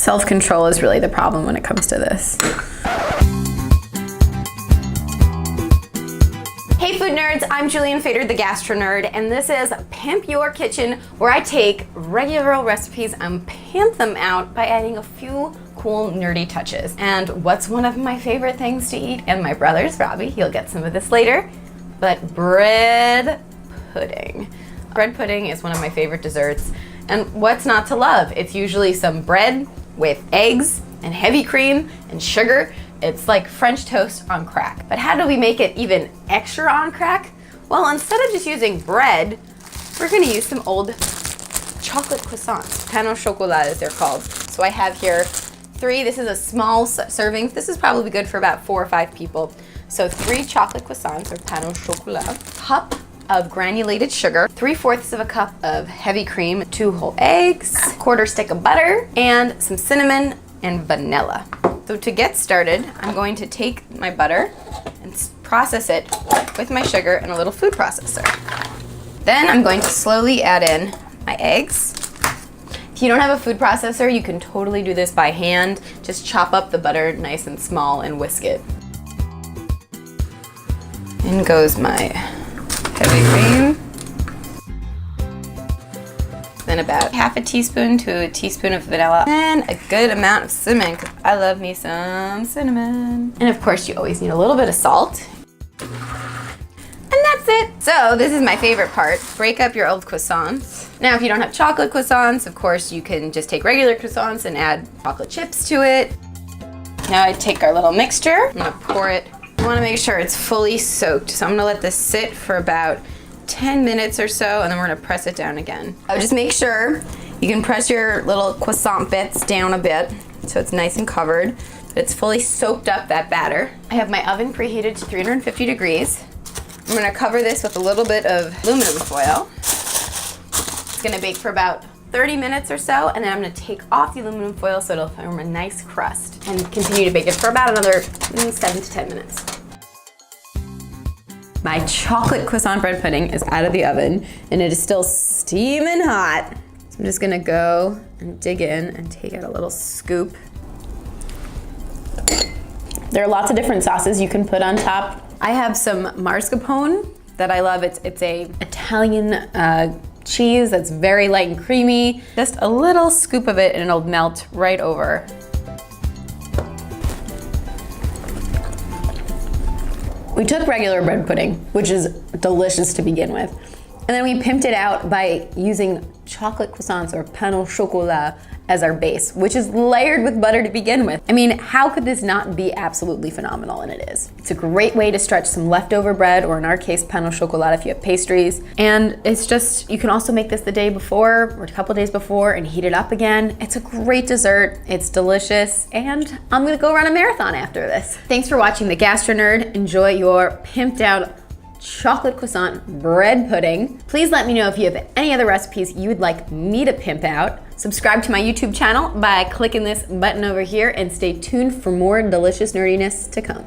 Self-control is really the problem when it comes to this. Hey food nerds, I'm Julianne Fader, the Gastro Nerd, and this is Pimp Your Kitchen, where I take regular recipes and pimp them out by adding a few cool nerdy touches. And what's one of my favorite things to eat? And my brother's Robbie, he'll get some of this later, but bread pudding. Bread pudding is one of my favorite desserts, and what's not to love? It's usually some bread with eggs and heavy cream and sugar. It's like French toast on crack. But how do we make it even extra on crack? Well, instead of just using bread, we're gonna use some old chocolate croissants. Pain au chocolat as they're called. So I have here 3, this is a small serving. This is probably good for about 4 or 5 people. So 3 chocolate croissants or pain au chocolat, cup of granulated sugar, 3/4 of a cup of heavy cream, 2 whole eggs, 1/4 stick of butter, and some cinnamon and vanilla. So to get started, I'm going to take my butter and process it with my sugar in a little food processor. Then I'm going to slowly add in my eggs. If you don't have a food processor, you can totally do this by hand. Just chop up the butter nice and small and whisk it. In goes my heavy cream. Then about half a teaspoon to a teaspoon of vanilla and a good amount of cinnamon, because I love me some cinnamon. And of course you always need a little bit of salt. And that's it. So this is my favorite part. Break up your old croissants. Now if you don't have chocolate croissants, of course you can just take regular croissants and add chocolate chips to it. Now I take our little mixture, I'm gonna pour it. I wanna make sure it's fully soaked, so I'm gonna let this sit for about 10 minutes or so, and then we're gonna press it down again. Just make sure you can press your little croissant bits down a bit so it's nice and covered, but it's fully soaked up, that batter. I have my oven preheated to 350 degrees. I'm gonna cover this with a little bit of aluminum foil. It's gonna bake for about 30 minutes or so, and then I'm gonna take off the aluminum foil so it'll form a nice crust, and continue to bake it for about another 7 to 10 minutes. My chocolate croissant bread pudding is out of the oven and it is still steaming hot. So I'm just gonna go and dig in and take out a little scoop. There are lots of different sauces you can put on top. I have some mascarpone that I love. It's a Italian cheese that's very light and creamy. Just a little scoop of it and it'll melt right over. We took regular bread pudding, which is delicious to begin with, and then we pimped it out by using chocolate croissants or pain au chocolat as our base, which is layered with butter to begin with. I mean, how could this not be absolutely phenomenal? And it is. It's a great way to stretch some leftover bread, or in our case, pain au chocolat if you have pastries. And it's just, you can also make this the day before or a couple days before and heat it up again. It's a great dessert, it's delicious, and I'm gonna go run a marathon after this. Thanks for watching The Gastro Nerd. Enjoy your pimped out chocolate croissant bread pudding. Please let me know if you have any other recipes you would like me to pimp out. Subscribe to my YouTube channel by clicking this button over here, and stay tuned for more delicious nerdiness to come.